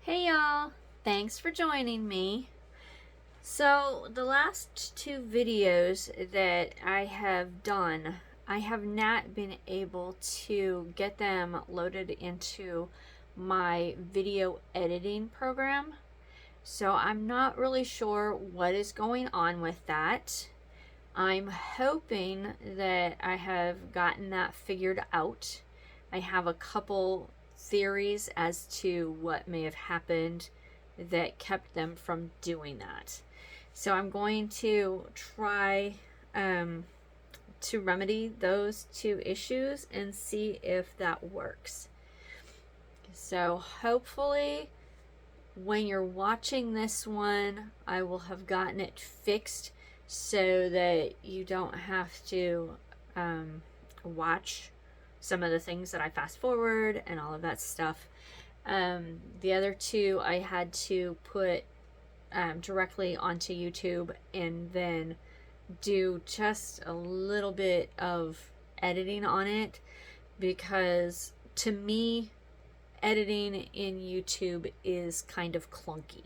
Hey y'all, thanks for joining me. So the last two videos that I have done, I have not been able to get them loaded into my video editing program. So I'm not really sure what is going on with that. I'm hoping that I have gotten that figured out. I have a couple theories as to what may have happened that kept them from doing that. So I'm going to try to remedy those two issues and see if that works. So hopefully when you're watching this one, I will have gotten it fixed so that you don't have to watch some of the things that I fast forward and all of that stuff. The other two I had to put directly onto YouTube and then do just a little bit of editing on it, because to me editing in YouTube is kind of clunky.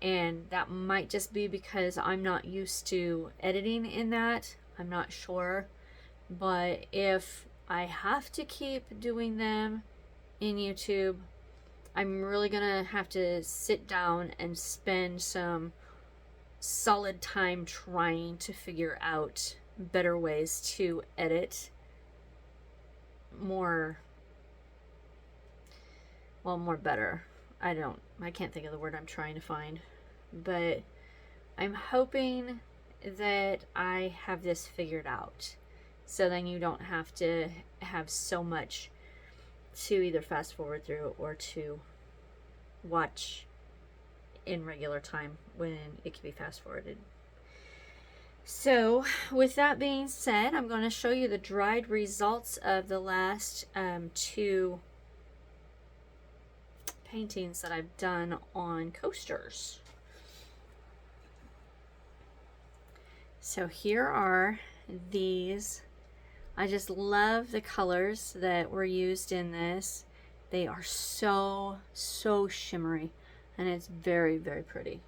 And that might just be because I'm not used to editing in that. I'm not sure. But if I have to keep doing them in YouTube, I'm really gonna have to sit down and spend some solid time trying to figure out better ways to edit more better. I can't think of the word I'm trying to find, but I'm hoping that I have this figured out, so then you don't have to have so much to either fast forward through or to watch in regular time when it can be fast forwarded. So with that being said, I'm going to show you the dried results of the last two paintings that I've done on coasters. So here are these. I just love the colors that were used in this. They are so shimmery, and it's very pretty.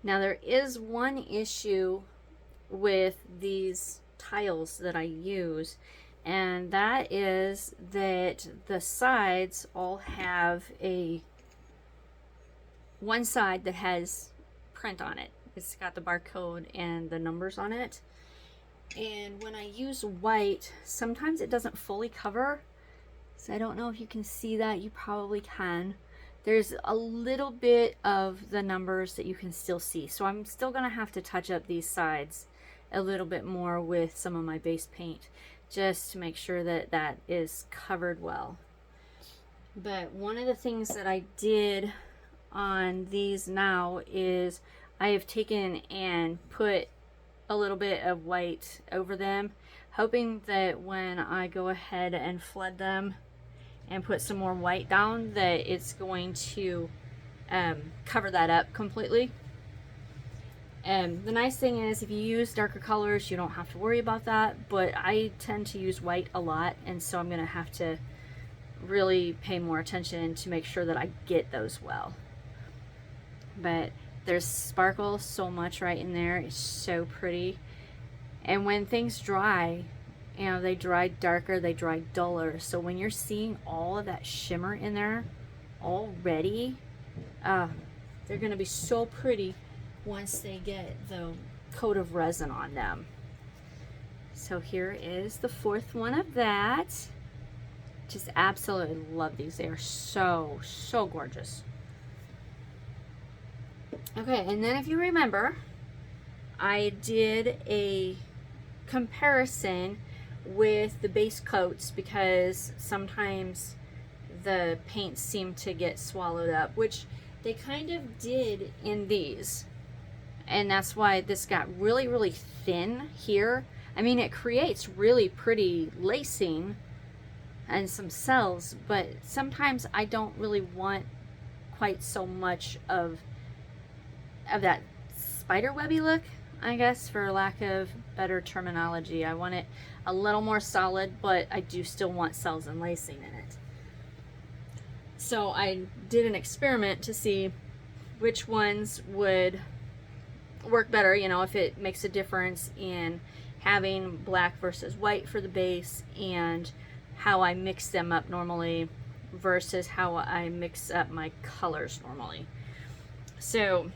Now there is one issue with these tiles that I use, and that is that the sides all have one side that has print on it. It's got the barcode and the numbers on it, and when I use white, sometimes it doesn't fully cover. So I don't know if you can see that. You probably can. There's a little bit of the numbers that you can still see, so I'm still gonna have to touch up these sides a little bit more with some of my base paint, just to make sure that that is covered well. But one of the things that I did on these now is I have taken and put a little bit of white over them, hoping that when I go ahead and flood them and put some more white down, that it's going to cover that up completely. The nice thing is, if you use darker colors, you don't have to worry about that, but I tend to use white a lot, and so I'm gonna have to really pay more attention to make sure that I get those well. But there's sparkle so much right in there. It's so pretty. And when things dry, you know, they dry darker, they dry duller. So when you're seeing all of that shimmer in there already, they're gonna be so pretty once they get the coat of resin on them. So here is the fourth one of that. Just absolutely love these. They are so gorgeous. Okay, and then if you remember, I did a comparison with the base coats, because sometimes the paints seem to get swallowed up, which they kind of did in these. And that's why this got really thin here. I mean, it creates really pretty lacing and some cells, but sometimes I don't really want quite so much of that spider webby look I guess, for lack of better terminology. I want it a little more solid, but I do still want cells and lacing in it. So I did an experiment to see which ones would work better, you know, if it makes a difference in having black versus white for the base, and how I mix them up normally versus how I mix up my colors normally. So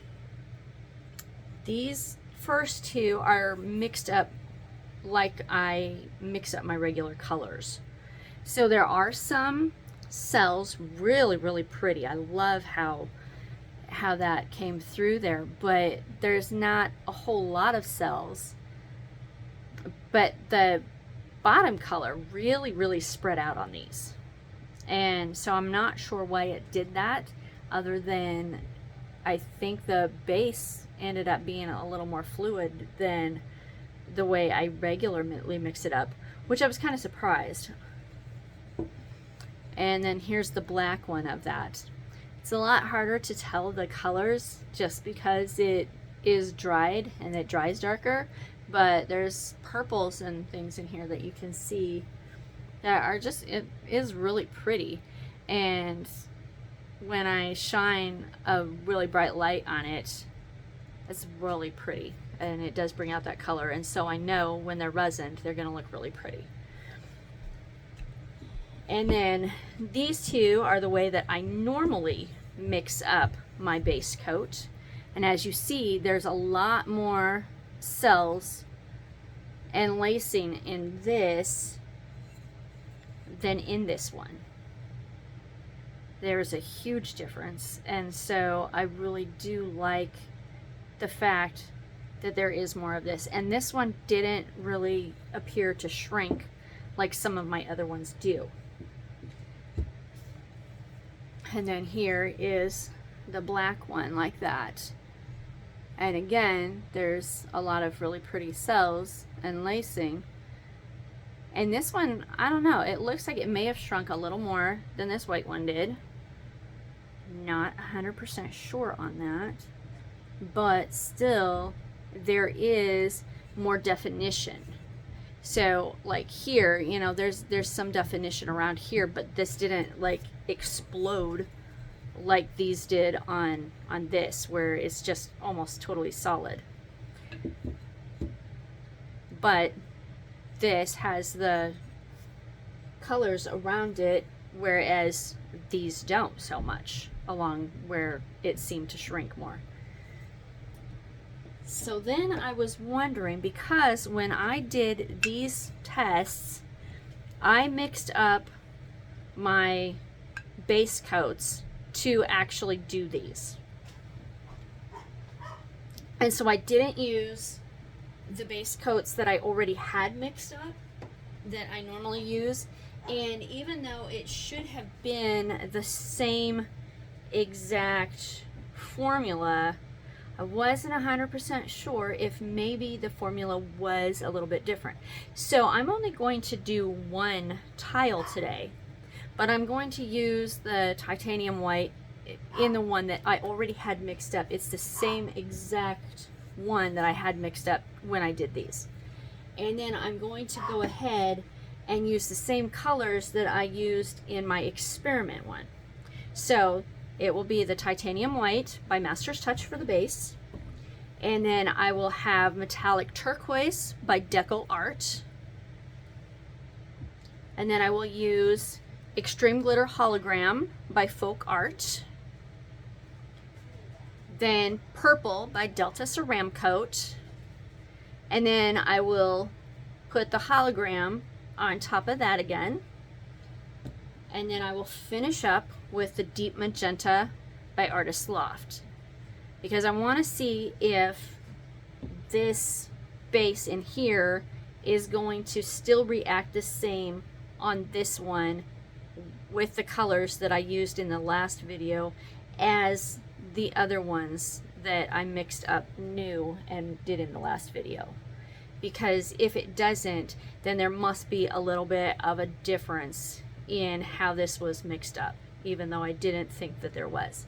these first two are mixed up like I mix up my regular colors. So there are some cells, really pretty. I love how that came through there, but there's not a whole lot of cells. But the bottom color really spread out on these. And so I'm not sure why it did that, other than I think the base ended up being a little more fluid than the way I regularly mix it up, which I was kind of surprised. And then here's the black one of that. It's a lot harder to tell the colors just because it is dried and it dries darker, but there's purples and things in here that you can see that are just, it is really pretty. And when I shine a really bright light on it, it's really pretty, and it does bring out that color. And so I know when they're resined, they're gonna look really pretty. And then these two are the way that I normally mix up my base coat. And as you see, there's a lot more cells and lacing in this than in this one. There's a huge difference. And so I really do like the fact that there is more of this. And this one didn't really appear to shrink like some of my other ones do. And then here is the black one like that. And again, there's a lot of really pretty cells and lacing. And this one, I don't know, it looks like it may have shrunk a little more than this white one did. Not 100% sure on that. But still, there is more definition. So like here, you know, there's some definition around here, but this didn't like explode like these did on this, where it's just almost totally solid. But this has the colors around it, whereas these don't so much, along where it seemed to shrink more. So then I was wondering, because when I did these tests, I mixed up my base coats to actually do these. And so I didn't use the base coats that I already had mixed up, that I normally use. And even though it should have been the same exact formula, I wasn't 100% sure if maybe the formula was a little bit different. So I'm only going to do one tile today, but I'm going to use the titanium white in the one that I already had mixed up. It's the same exact one that I had mixed up when I did these. And then I'm going to go ahead and use the same colors that I used in my experiment one. So it will be the titanium white by Master's Touch for the base. And then I will have metallic turquoise by DecoArt. And then I will use extreme glitter hologram by FolkArt. Then purple by Delta Ceramcoat. And then I will put the hologram on top of that again. And then I will finish up with the deep magenta by Artist Loft, because I want to see if this base in here is going to still react the same on this one with the colors that I used in the last video as the other ones that I mixed up new and did in the last video. Because if it doesn't, then there must be a little bit of a difference in how this was mixed up, even though I didn't think that there was.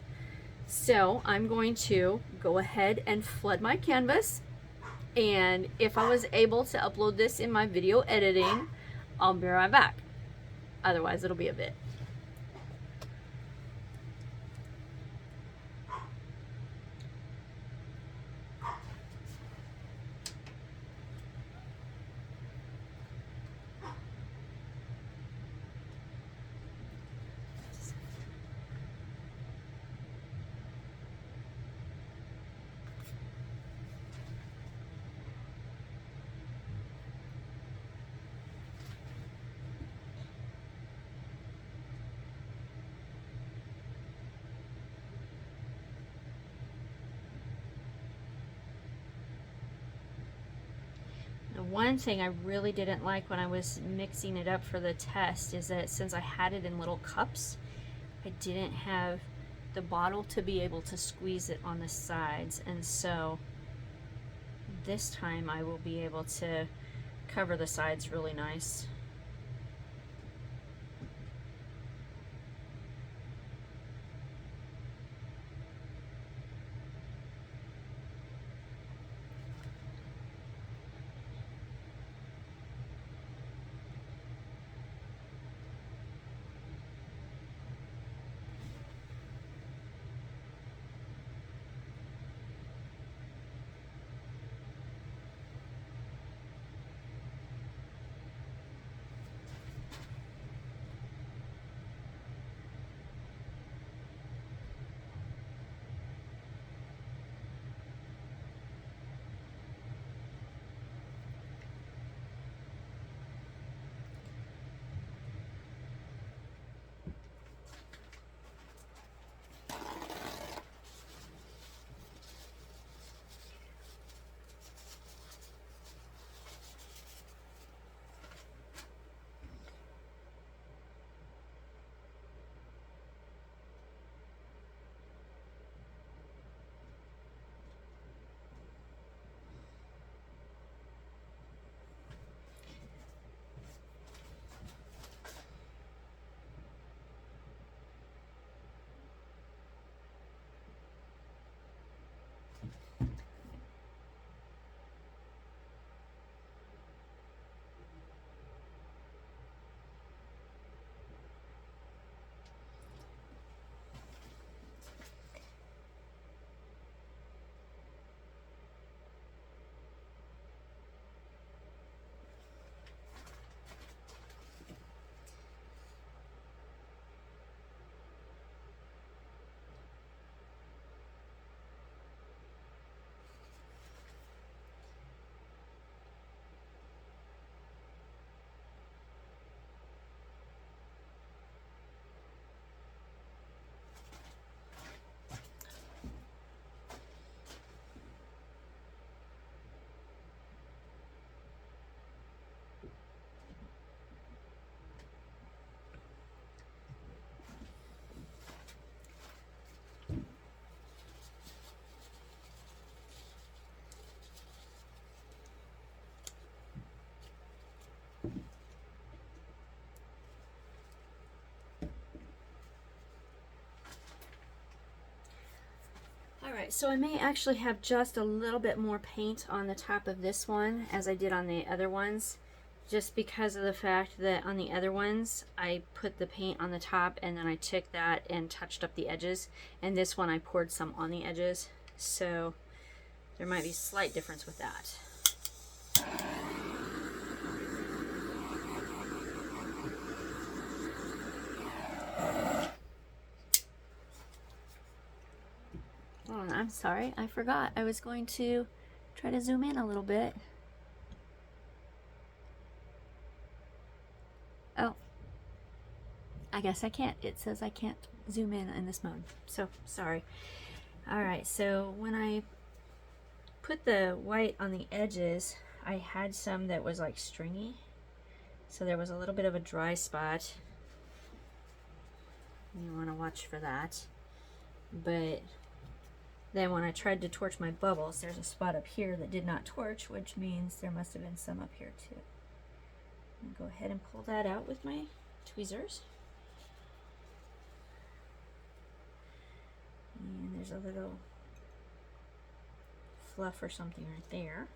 So I'm going to go ahead and flood my canvas And if I was able to upload this in my video editing, I'll be right back. Otherwise, it'll be a bit. The one thing I really didn't like when I was mixing it up for the test is that since I had it in little cups, I didn't have the bottle to be able to squeeze it on the sides, and so this time I will be able to cover the sides really nice. Alright, so I may actually have just a little bit more paint on the top of this one as I did on the other ones, just because of the fact that on the other ones I put the paint on the top and then I took that and touched up the edges, and this one I poured some on the edges, so there might be a slight difference with that. Oh, I'm sorry, I forgot. I was going to try to zoom in a little bit. Oh, I guess I can't. It says I can't zoom in this mode, so sorry. Alright, so when I put the white on the edges, I had some that was like stringy, so there was a little bit of a dry spot. You want to watch for that. But then when I tried to torch my bubbles, there's a spot up here that did not torch, which means there must have been some up here too. I'm gonna go ahead and pull that out with my tweezers. And there's a little fluff or something right there.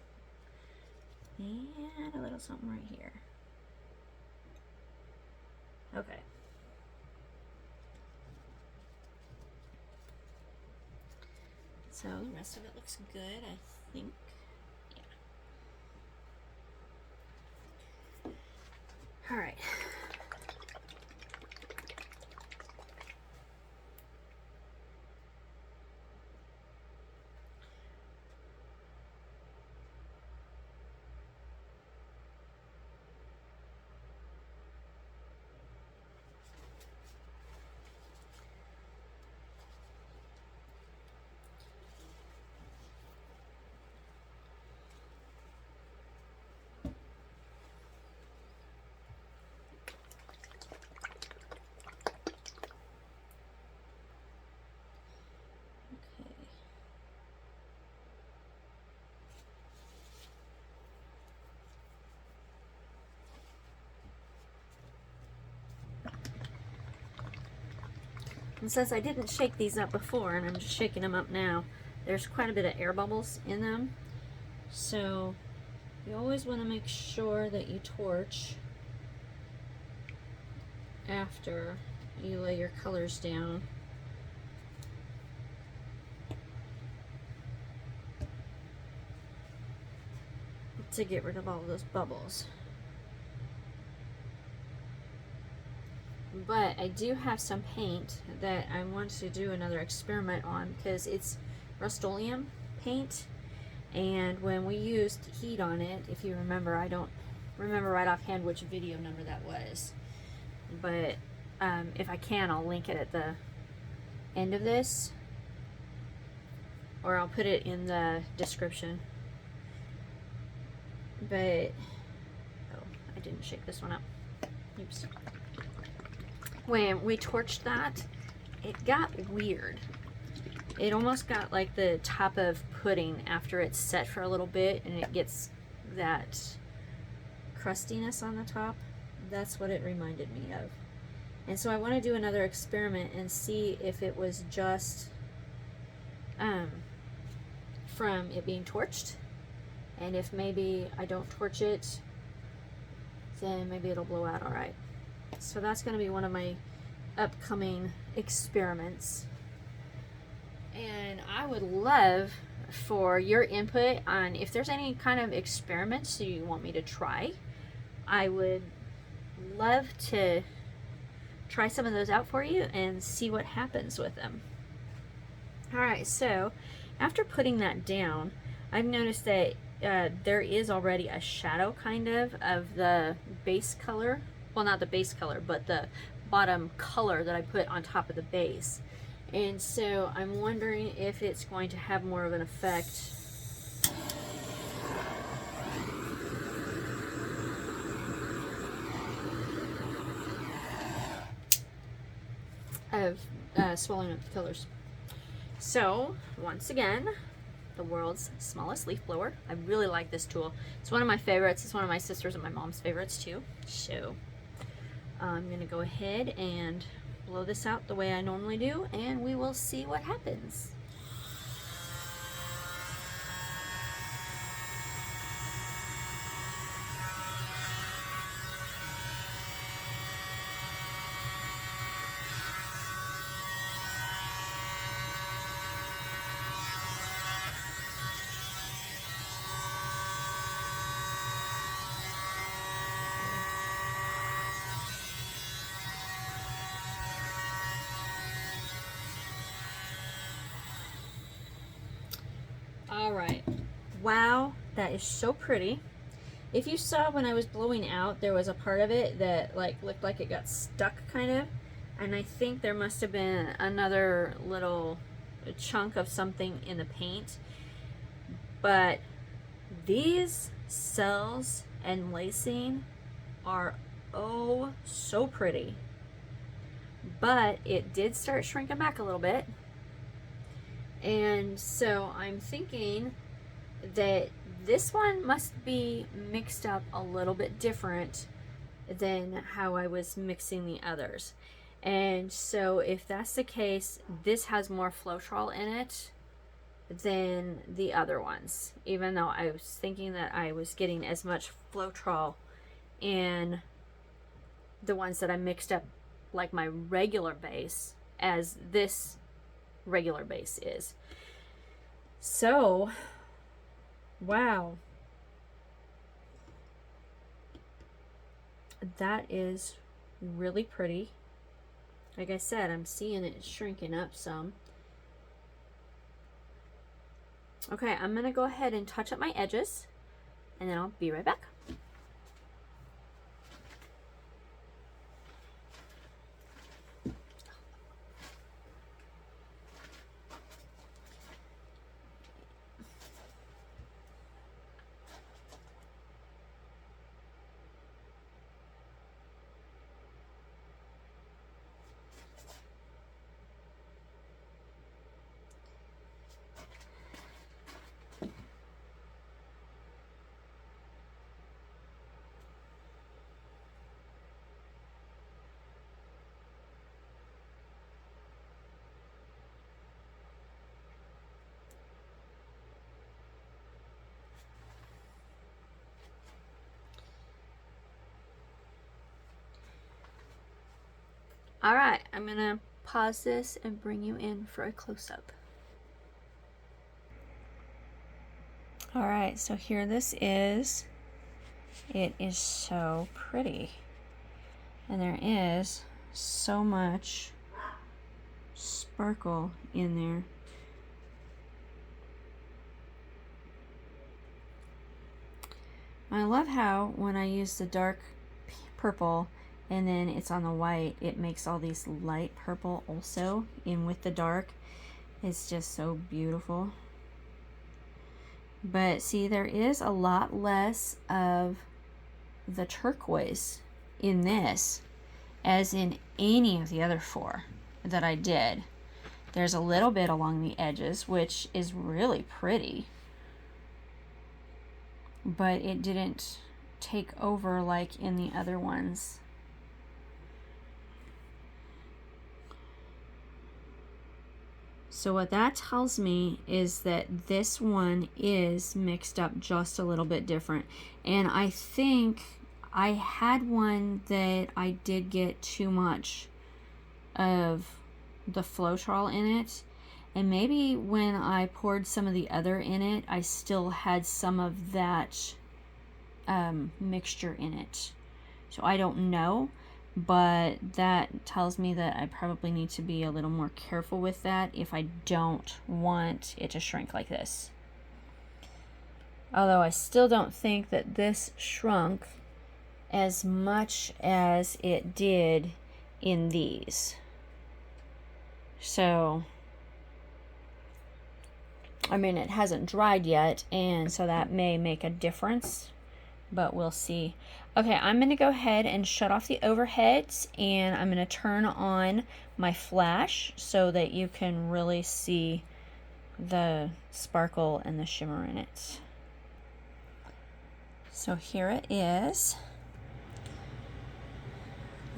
And a little something right here. Okay. So the rest of it looks good, I think. Yeah. All right. And since I didn't shake these up before, and I'm just shaking them up now, there's quite a bit of air bubbles in them. So you always want to make sure that you torch after you lay your colors down. To get rid of all of those bubbles. But I do have some paint that I want to do another experiment on because it's Rust-Oleum paint, and when we used heat on it, if you remember, I don't remember right offhand which video number that was, but if I can, I'll link it at the end of this, or I'll put it in the description. But oh, I didn't shake this one up. Oops. When we torched that, it got weird. It almost got like the top of pudding after it's set for a little bit and it gets that crustiness on the top. That's what it reminded me of. And so I want to do another experiment and see if it was just from it being torched, and if maybe I don't torch it, then maybe it'll blow out all right. So that's going to be one of my upcoming experiments. And I would love for your input on if there's any kind of experiments you want me to try. I would love to try some of those out for you and see what happens with them. Alright, so after putting that down, I've noticed that there is already a shadow kind of the base color. Well, not the base color, but the bottom color that I put on top of the base. And so I'm wondering if it's going to have more of an effect of swallowing up the colors. So, once again, the world's smallest leaf blower. I really like this tool. It's one of my favorites. It's one of my sister's and my mom's favorites too. So, I'm going to go ahead and blow this out the way I normally do, and we will see what happens. Alright, wow, that is so pretty. If you saw when I was blowing out, there was a part of it that like looked like it got stuck kind of, and I think there must have been another little chunk of something in the paint. But these cells and lacing are oh so pretty. But it did start shrinking back a little bit. And so I'm thinking that this one must be mixed up a little bit different than how I was mixing the others. And so if that's the case, this has more Floetrol in it than the other ones, even though I was thinking that I was getting as much Floetrol in the ones that I mixed up like my regular base as this regular base is. So, wow. That is really pretty. Like I said, I'm seeing it shrinking up some. Okay, I'm going to go ahead and touch up my edges, and then I'll be right back. Alright, I'm going to pause this and bring you in for a close-up. Alright, so here this is. It is so pretty. And there is so much sparkle in there. I love how when I use the dark purple and then it's on the white, it makes all these light purple also in with the dark. It's just so beautiful. But see, there is a lot less of the turquoise in this as in any of the other four that I did. There's a little bit along the edges, which is really pretty, but it didn't take over like in the other ones. So what that tells me is that this one is mixed up just a little bit different. And I think I had one that I did get too much of the Floetrol in it. And maybe when I poured some of the other in it, I still had some of that mixture in it. So I don't know. But that tells me that I probably need to be a little more careful with that if I don't want it to shrink like this. Although I still don't think that this shrunk as much as it did in these. So, I mean, it hasn't dried yet, and so that may make a difference, but we'll see. Okay, I'm going to go ahead and shut off the overheads, and I'm going to turn on my flash so that you can really see the sparkle and the shimmer in it. So here it is.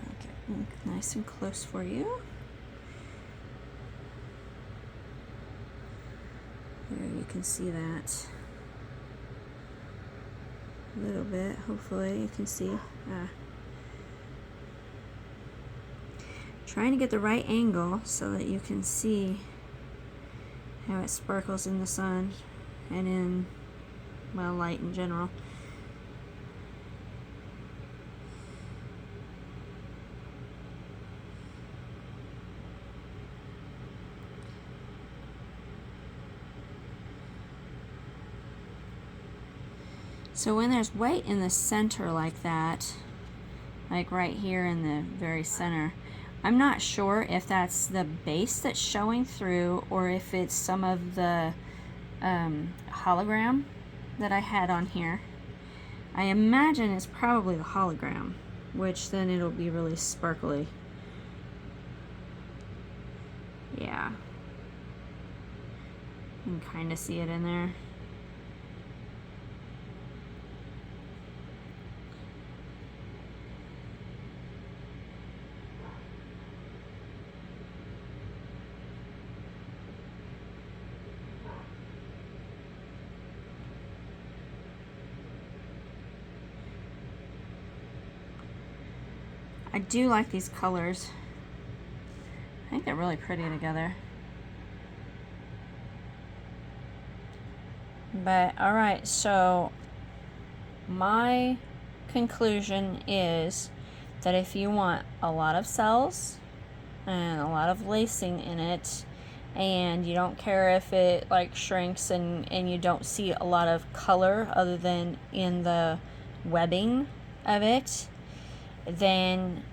I'll get nice and close for you. There, you can see that. A little bit, hopefully you can see. Trying to get the right angle so that you can see how it sparkles in the sun and in, well, light in general. So when there's white in the center like that, like right here in the very center, I'm not sure if that's the base that's showing through or if it's some of the hologram that I had on here. I imagine it's probably the hologram, which then it'll be really sparkly. Yeah. You can kind of see it in there. I do like these colors. I think they're really pretty together. But alright, so my conclusion is that if you want a lot of cells and a lot of lacing in it, and you don't care if it like shrinks and you don't see a lot of color other than in the webbing of it, then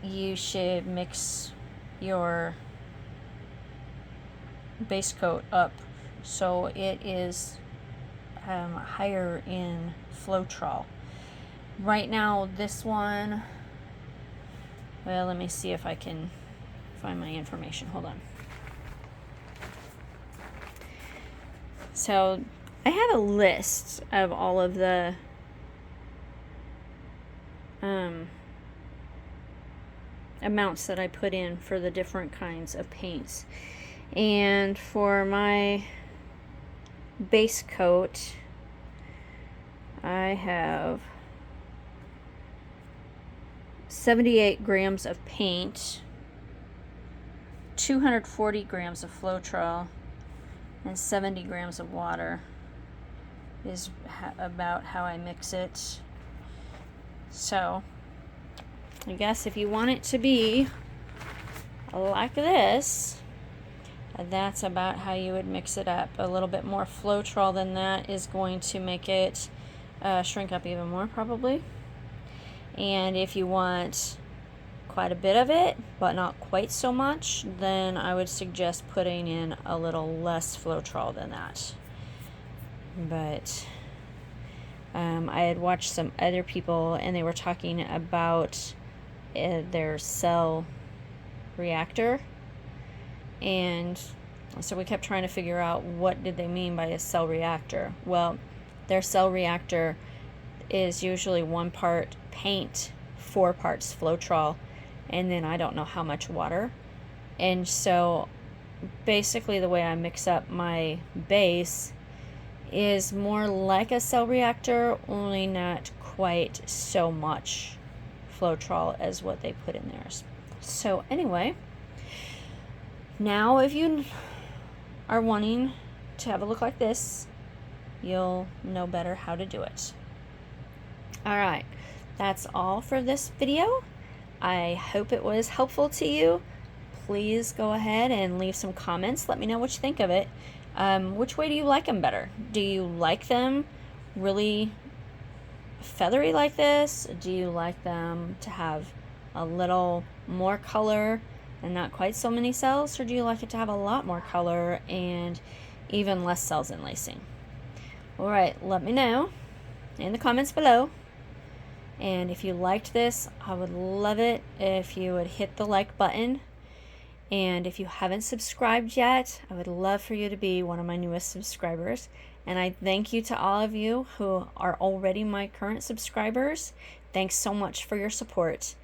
you should mix your base coat up so it is higher in Floetrol. Right now this one, well, let me see if I can find my information. Hold on. So I have a list of all of the amounts that I put in for the different kinds of paints. And for my base coat, I have 78 grams of paint, 240 grams of Floetrol, and 70 grams of water is about how I mix it. So I guess if you want it to be like this, that's about how you would mix it up. A little bit more Floetrol than that is going to make it shrink up even more probably. And if you want quite a bit of it, but not quite so much, then I would suggest putting in a little less Floetrol than that. But I had watched some other people and they were talking about their cell reactor, and so we kept trying to figure out what did they mean by a cell reactor. Well, their cell reactor is usually 1 part paint, 4 parts Floetrol, and then I don't know how much water. And so basically the way I mix up my base is more like a cell reactor, only not quite so much Floetrol as what they put in theirs. So anyway, now if you are wanting to have a look like this, you'll know better how to do it. Alright, that's all for this video. I hope it was helpful to you. Please go ahead and leave some comments. Let me know what you think of it. Which way do you like them better? Do you like them really feathery like this? Do you like them to have a little more color and not quite so many cells? Or do you like it to have a lot more color and even less cells and lacing? Alright, let me know in the comments below. And if you liked this, I would love it if you would hit the like button. And if you haven't subscribed yet, I would love for you to be one of my newest subscribers. And I thank you to all of you who are already my current subscribers. Thanks so much for your support.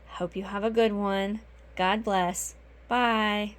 Hope you have a good one. God bless. Bye.